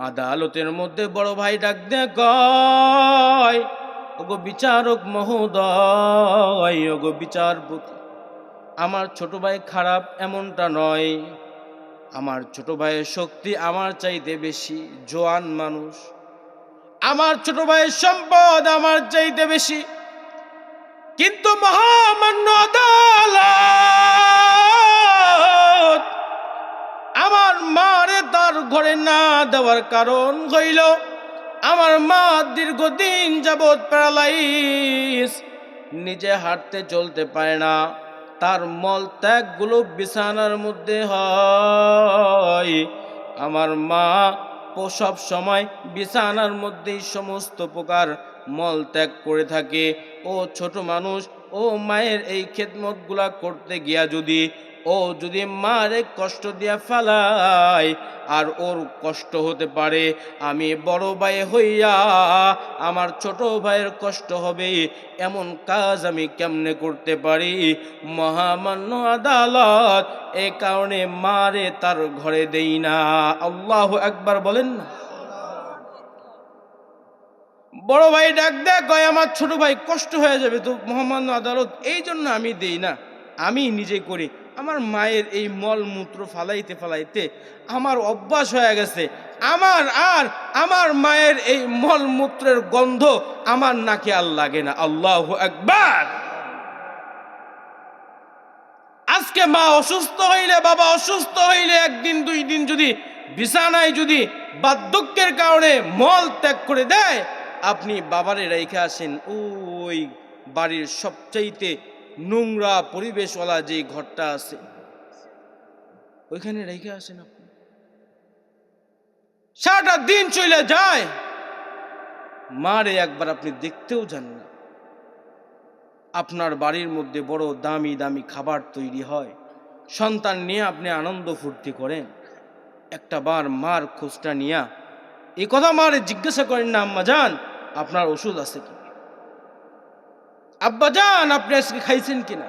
আদালতের মধ্যে বড় ভাই ডাক দিয়ে কয়, ওগো বিচারক মহোদয়, ওগো বিচারপতি, আমার ছোট ভাই খারাপ এমনটা নয়, আমার ছোট ভাইয়ের শক্তি আমার চাইতে বেশি, জোয়ান মানুষ, আমার ছোট ভাইয়ের সম্পদ আমার চাইতে বেশি, কিন্তু মহামান্য আদালত আমার মারে তার ঘরে না দেওয়ার কারণ হইল আমার মা দীর্ঘদিন যাবৎ প্যারালাইজ, নিজে হাঁটতে চলতে পারে না, তার মল ত্যাগগুলো বিছানার মধ্যে হয়। আমার মা সব সময় বিছানার মধ্যেই সমস্ত প্রকার মল ত্যাগ করে থাকে। ও ছোট মানুষ, ও মায়ের এই খেদমতগুলা করতে গিয়া যদি মারে কষ্ট দিয়া ফেলায় আর ওর কষ্ট হতে পারে, আমি বড় ভাই হইয়া আমার ছোট ভাইয়ের কষ্ট হবে, এমন কাজ আমি কেমনে করতে পারি? মহামান্য আদালত এ কারণে মারে তার ঘরে দেই না। আল্লাহু আকবার বলেন না। বড় ভাই ডাক দেয় কয়, আমার ছোট ভাই কষ্ট হয়ে যাবে তো মহামান্য আদালত, এই জন্য আমি দেই না, আমি নিজে করি। আমার মায়ের এই মলমূত্র ফালাইতে ফালাইতে আমার অভ্যাস হয়ে গেছে, আমার মায়ের এই মলমূত্রের গন্ধ আমার নাকে আর লাগে না। আল্লাহু আকবার। আজকে মা অসুস্থ হইলে, বাবা অসুস্থ হইলে, একদিন দুই দিন যদি বিছানায় যদি বার্ধক্যের কারণে মল ত্যাগ করে দেয়, আপনি বাবারে রেখে আসেন ওই বাড়ির সবচাইতে নোংরা পরিবেশওয়ালা যে ঘরটা আছে ওইখানে রেখে আসেন। আপনি সারাটা দিন চলে যায়, মারে একবার আপনি দেখতেও যান না। আপনার বাড়ির মধ্যে বড় দামি দামি খাবার তৈরি হয়, সন্তান নিয়ে আপনি আনন্দ ফুর্তি করেন, একটা বার মার খোঁজটা নিয়া এই কথা মারে জিজ্ঞাসা করেন না, আম্মা জান আপনার ওষুধ আছে কি, আব্বা জান আপনি আজকে খাইছেন কিনা,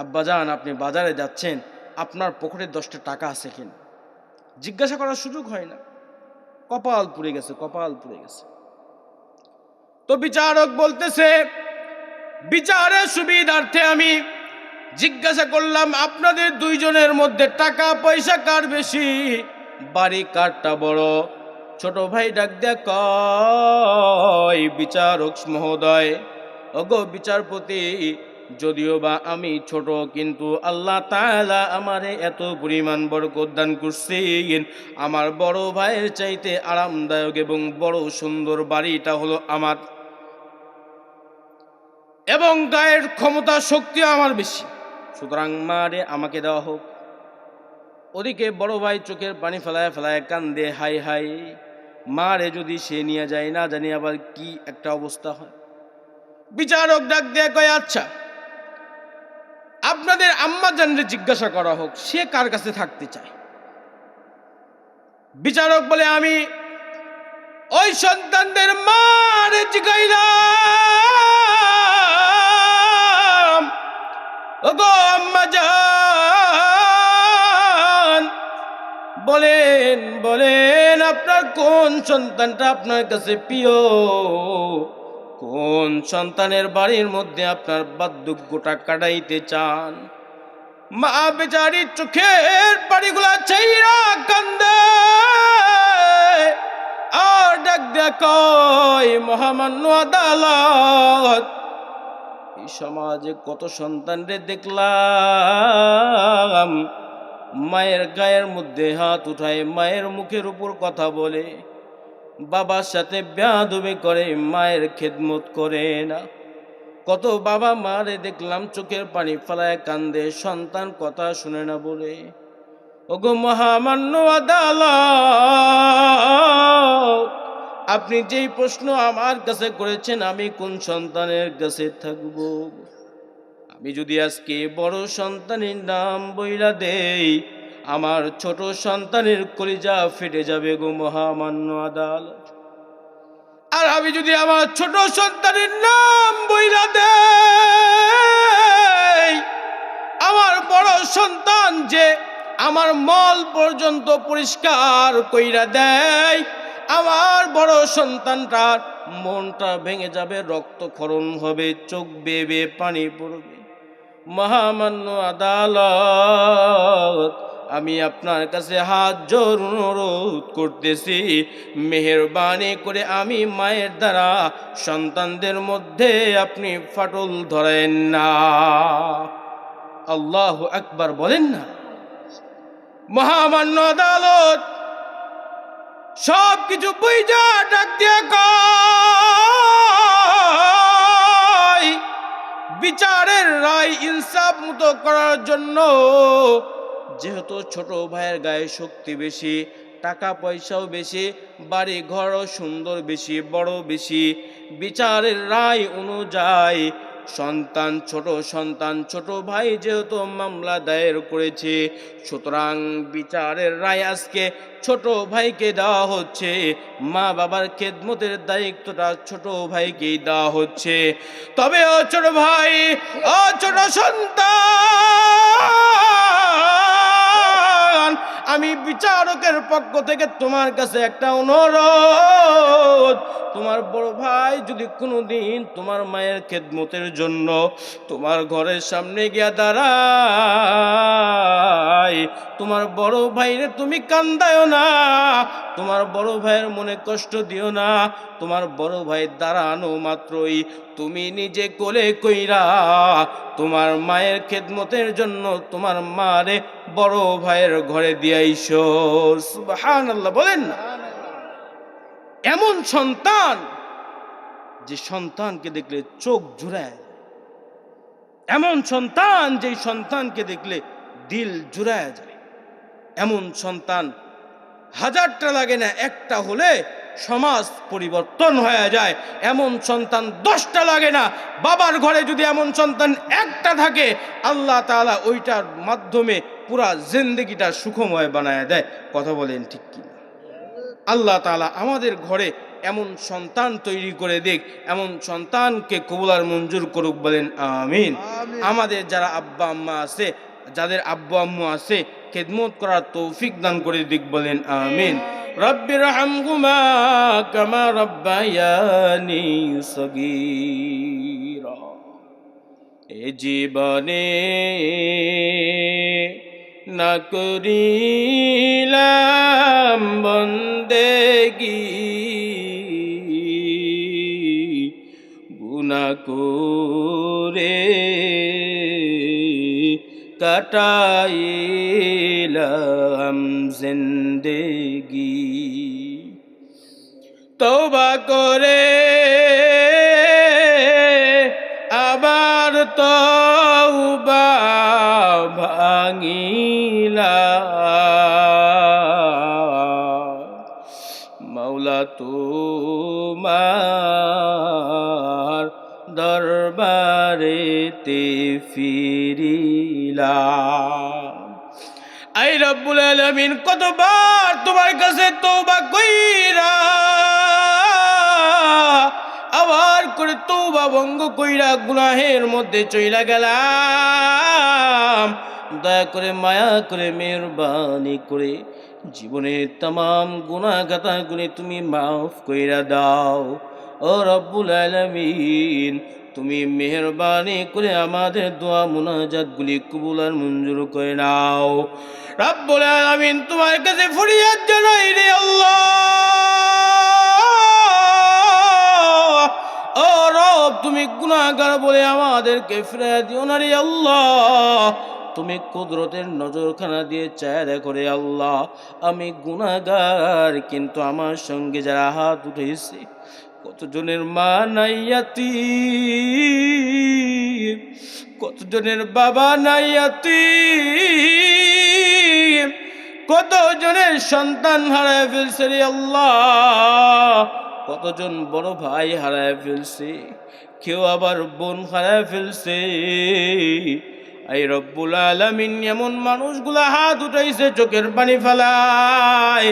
আব্বা জান আপনি বাজারে যাচ্ছেন, আপনার পকেটে 10টা টাকা আছে কিনা, জিজ্ঞাসা করার সুযোগ হয় না। কপাল পুড়ে গেছে, কপাল পুড়ে গেছে। তো বিচারক বলতেছে, বিচারের সুবিধার্থে আমি জিজ্ঞাসা করলাম, আপনাদের দুইজনের মধ্যে টাকা পয়সা কার বেশি, বাড়ি কারটা বড়? ছোট ভাই ডাক দেয়া কয়, বিচারক মহোদয়, ওগো বিচারপতি, যদিও বা আমি ছোট, কিন্তু আল্লাহ তাআলা আমারে এত পরিমাণ বরকত দান করছেন, আমার বড় ভাইয়ের চাইতে আরামদায়ক এবং বড় সুন্দর বাড়িটা হলো আমার, এবং গায়ের ক্ষমতা শক্তি আমার বেশি, সুতরাং মারে আমাকে দেওয়া হোক। ওদিকে বড় ভাই চোখের পানি ফেলায় ফেলায় কান্দে, হাই হাই, মারে যদি সে নিয়ে যায় না জানি আবার কি একটা অবস্থা হয়। বিচারক ডাক দিয়ে কয়, আচ্ছা আপনাদের আম্মা জানরে জিজ্ঞাসা করা হোক, সে কার কাছে থাকতে চায়। বিচারক বলে, আমি ওই সন্তানদের মারে জিগাইলাম, ওগো আম্মা জান, বলেন বলেন আপনার কোন সন্তানটা আপনার কাছে প্রিয়, কোন সন্তানের বাড়ির মধ্যে আপনার বার্ধক্যটা কাটাইতে চান। মা বেচারি চোখের পানিগুলা চাইরা কান্দে আর ডাক দেয়া কয়, মহামান্য আদালত, এই সমাজে কত সন্তানরে দেখলাম মায়ের গায়ের মধ্যে হাত উঠায়, মায়ের মুখের উপর কথা বলে, বাবার সাথে বেয়াদবি করে, মায়ের খেদমত করে না। কত বাবা মারে দেখলাম চোখের পানি ফেলায় কান্দে, সন্তান কথা শুনে না বলে। ওগো মহামান্য আদালত, আপনি যেই প্রশ্ন আমার কাছে করেছেন, আমি কোন সন্তানের কাছে থাকব? আমি যদি আজকে বড় সন্তানের নাম বইলা দেই, আমার ছোট সন্তানের কলিজা ফেটে যাবে গো মহামান্য আদালত। আর আমি যদি আমার ছোট সন্তানের নাম বইলা দেই, আমার বড় সন্তান যে আমার মল পর্যন্ত পরিষ্কার কইরা দেয়, আমার বড় সন্তানটার মনটা ভেঙে যাবে, রক্তক্ষরণ হবে, চোখ বেয়ে বেয়ে পানি পড়বে। মহামান্য আদালত, আমি আপনার কাছে হাত জোর অনুরোধ করতেছি, মেহেরবানি করে আমি মায়ের দ্বারা সন্তানদের মধ্যে আপনি ফাটল ধরেন না। আল্লাহু আকবার বলেন না। মহামান্য আদালত সব কিছু বুঝা ডাক দিয়ে কয়, বিচারের রায় ইনসাফ মতো করার জন্য, যেহেতু ছোট ভাইয়ের গায়ে শক্তি বেশি, টাকা পয়সাও বেশি, বাড়ি ঘরও সুন্দর বেশি, বড় বেশি, বিচারের রায় অনুযায়ী ছোট ভাই যেহেতু মামলা দায়ের করেছে, সুতরাং বিচারের রায় আজকে ছোট ভাইকে দেওয়া হচ্ছে। মা বাবার খেদমতের দায়িত্বটা ছোট ভাইকেই দেওয়া হচ্ছে। তবে ও ছোট ভাই, ও ছোট সন্তান, আমি বিচারকের পক্ষ থেকে তোমার কাছে একটা অনুরোধ, তোমার বড় ভাই যদি কোনোদিন তোমার মায়ের খেদমতের জন্য তোমার ঘরের সামনে গিয়া দাঁড়ায়, তোমার বড় ভাইরে তুমি কান্দায়ও না, তোমার বড় ভাইয়ের মনে কষ্ট দিও না। তোমার বড় ভাই দাঁড়ানো মাত্রই তুমি নিজে কোলে কইরা তোমার মায়ের খেদমতের জন্য তোমার মারে বড় ভাইয়ের ঘরে দিয়াইছো। সুবহানাল্লাহ বলেন না। এমন সন্তান যে সন্তানকে দেখলে চোখ জুড়ায়, এমন সন্তান যে সন্তানকে দেখলে দিল জুড়ায় যায়, এমন সন্তান হাজারটা লাগে না, একটা হলে সমাজ পরিবর্তন হয়ে যায়। এমন সন্তান 10টা লাগে না, বাবার ঘরে যদি এমন সন্তান একটা থাকে, আল্লাহ তাআলা ওইটার মাধ্যমে পুরা জিন্দেগিটা সুখময় বানায় দেয়। কথা বলেন ঠিক কি? আল্লাহ তাআলা আমাদের ঘরে এমন সন্তান তৈরি করে দেখ, এমন সন্তানকে কবুল আর মঞ্জুর করুক, বলেন আমিন। আমাদের যারা আব্বা আম্মা আছে, যাদের আব্বু আম্মু আছে, খেদমত করার তৌফিক দান করে দিক, বলেন আমিন। রব্বিরহামহুমা কামা রাব্বায়ানি সগীরা। এ জীবনে না করিলাম বন্দেগি, গুনাহ করে কাটাইলাম জিন্দেগি। তওবা করে আবার তওবা ভাঙিলাম, মাওলা তোমার দরবারেতে ফিরিলাম। আই রব্বুল আলামিন, কতবার তোমার কাছে তওবা কইরা আবার করে তওবা ভঙ্গ কইরা গুনাহের মধ্যে চইলা গেলাম। দয়া করে, মায়া করে, মেহেরবানি করে জীবনের तमाम গুনাহ খাতাগুলি তুমি মাফ কইরা দাও। ও রব্বুল আলামিন, তুমি মেহেরবানি করে আমাদের দোয়া মুনাজাতগুলি কবুল আর মঞ্জুর করে নাও। রব্বুল আলামিন, তোমার কাছে ফরিয়াদ জানাই রে আল্লাহ, ও রব, তুমি গুনাহগার বলে আমাদেরকে ফিরিয়ে দিও না রে আল্লাহ। তুমি কুদরতের নজরখানা দিয়ে চায় দেখো রে আল্লাহ, আমি গুনাহগার, কিন্তু আমার সঙ্গে যারা হাত উঠেছে, কতজনের মা নাই ইয়াতীম, কতজনের বাবা নাই ইয়াতীম, কতজনের সন্তান হারায় ফেলছে রে আল্লাহ, কতজন বড় ভাই হারায় ফেলছে, কেউ আবার বোন হারায় ফেলছে। এই রব্বুল আলামিন এমন মানুষগুলা হাত উঠাইছে চোখের পানি ফেলায়,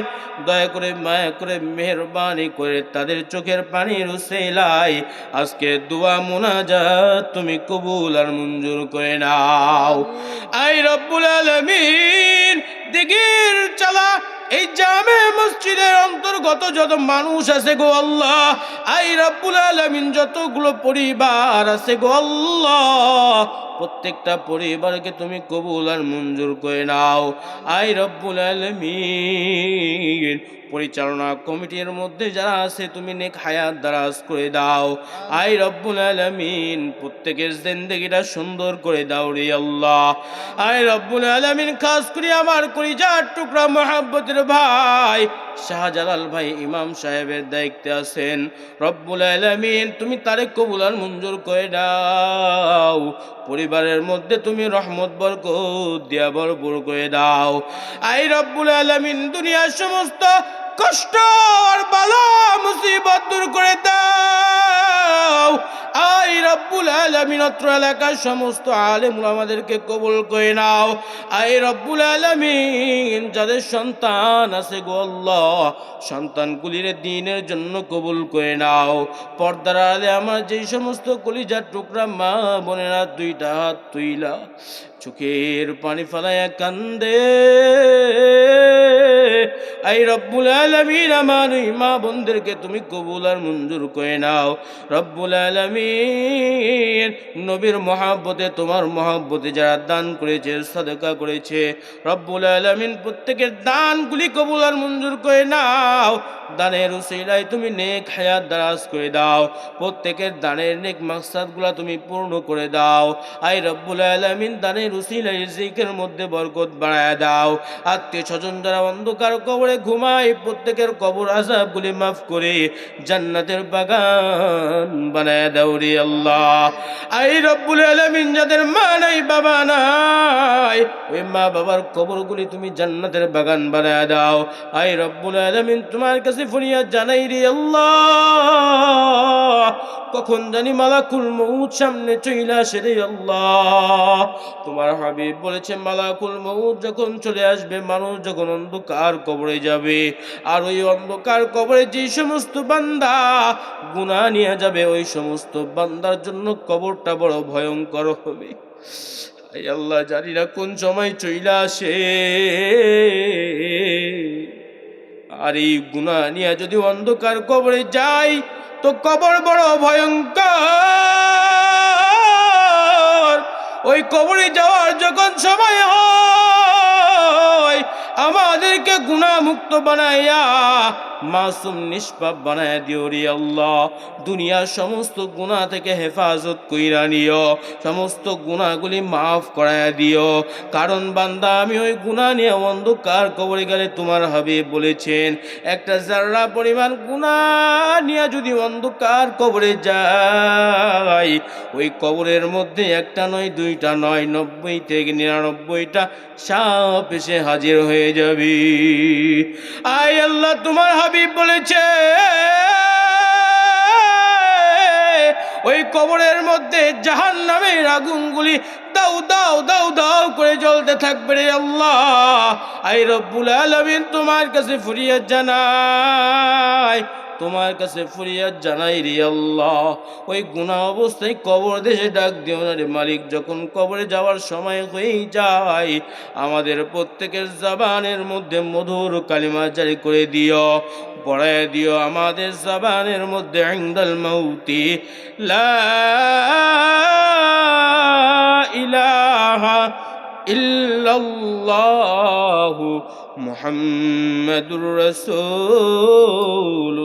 দয়া করে মায়া করে মেহেরবানি করে তাদের চোখের পানির উসিলায় আজকে দোয়া মুনাজাত তুমি কবুল আর মঞ্জুর করে নাও। এই রব্বুল আলামিন দিগির চালা এই জামে মসজিদের অন্তর্গত যত মানুষ আছে গো আল্লাহ, আই রব্বুল আলামিন যতগুলো পরিবার আছে গো আল্লাহ, প্রত্যেকটা পরিবারকে তুমি কবুল আর মঞ্জুর করে নাও। আই রব্বুল আলামিন পরিচালনা কমিটির মধ্যে যারা আছে তুমি নেক হায়াত দারাজ করে দাও। আই রব্বুল আলামিন প্রত্যেকের জিন্দেগিটা সুন্দর করে দাও রে আল্লাহ। আই রব্বুল আলামিন খাস করে আমার কলিজার টুকরা মহব্বতের ভাই শাহজালাল ভাই ইমাম সাহেবের দায়িত্বে আছেন, রব্বুল আলামিন তুমি তারে কবুল আর মঞ্জুর করে দাও। পরিবারের মধ্যে তুমি রহমত বরকত দিয়া ভরপুর করে দাও। আই রব্বুল আলামিন দুনিয়ার সমস্ত কষ্ট আর বালা মুসিবত দূর করে দাও। আই রব্বুল আলামিন অত্র এলাকার সমস্ত আলেম ওলামাদেরকে কবুল করে নাও। আই রব্বুল আলামিন যাদের সন্তান আছে গো আল্লাহ, সন্তানগুলির দ্বীনের জন্য কবুল করে নাও। পর্দার আলে আমার যেই সমস্ত কলিজার টুকরা মা বোনেরা দুইটা হাত তুইলা চোখের পানি ফেলায়া কান্দে, আই রব্বুল আলামিন আমার মা বোনদেরকে তুমি কবুল আর মঞ্জুর করে নাও। রব্বুল আলামিন নবীর মহব্বতে তোমার মহব্বতে যারা দান করেছে সাদকা করেছে, রব্বুল আলামিন প্রত্যেকের দানগুলি কবুল আর মঞ্জুর করে নাও। দানের উসিলায় তুমি নেক হায়াত দারাজ করে দাও, প্রত্যেকের দানের নেক মাকসাদগুলা তুমি পূর্ণ করে দাও। আই রব্বুল আলামিন দানের উসিলায় রিজিকের মধ্যে বরকত বাড়ায় দাও। আত্মীয় স্বজন যারা অন্ধকার কবরে ঘুমায় প্রত্যেকের কবর আযাবগুলি মাফ করে জান্নাতের বাগান বানায় দাও রে আল্লাহ। আই রব্বুল আলামিন যাদের মা নাই বাবা নাই ওই মা বাবার কবরগুলি তুমি জান্নাতের বাগান বানায় দাও। আই রব্বুল আলামিন তোমার কাছে ফরিয়াদ জানাই রে আল্লাহ, কখন জানি মালাকুল মউত সামনে চলে আসে রে আল্লাহ। তোমার হাবিব বলেছে মালাকুল মউত যখন চলে আসবে, মানুষ যখন অন্ধকার কবরে যাবে, আর ওই অন্ধকার কবরে যে সমস্ত বান্দা গুনাহ নিয়ে যাবে ওই সমস্ত বান্দার জন্য কবরটা বড় ভয়ঙ্কর হবে। এই আল্লাহ জানি না কোন সময় চলে আসে, আর এই গুনাহ নিয়ে যদি অন্ধকার কবরে যাই তো কবর বড় ভয়ঙ্কর। ওই কবরে যাওয়ার যখন সময় হয় আমাদেরকে গুনাহ মুক্ত বানাইয়া মাসুম নিষ্পাপ বানায় দিও রে আল্লাহ। দুনিয়ার সমস্ত গুনাহ থেকে হেফাজত কইরা নিও, সমস্ত গুনাহগুলি মাফ করায়া দিও। কারণ বান্দা আমি ওই গুনাহ নিয়ে অন্ধকার কবরে গেলে তোমার হাবিব বলেছেন একটা জাররা পরিমাণ গুনাহ নিয়ে যদি অন্ধকার কবরে যাই ওই কবরের মধ্যে একটা নয় দুইটা নয় 90 থেকে 99টা সাপ এসে হাজির হয়ে যাবে। আয় আল্লাহ তোমার হাবিব বলেছে ওই কবরের মধ্যে জাহান্নামের আগুনগুলি দাউ দাউ দাউ দাউ করে জ্বলতে থাকবে রে আল্লাহ। আই রব্বুল আলামিন তোমার কাছে ফরিয়াদ জানাই, তোমার কাছে ফরিয়াদ জানাই রে আল্লাহ। ওই গুনাহ অবস্থায় কবর দেশে ডাক দিও না রে মালিক। যখন কবরে যাওয়ার সময় হয়ে যায় আমাদের প্রত্যেকের জবানের মধ্যে মধুর কালিমা জারি করে দিও, পড়ায় দিও আমাদের জবানের মধ্যে ইনদাল মাউতি লা ইলাহা ইল্লাল্লাহু মুহাম্মাদুর রাসূল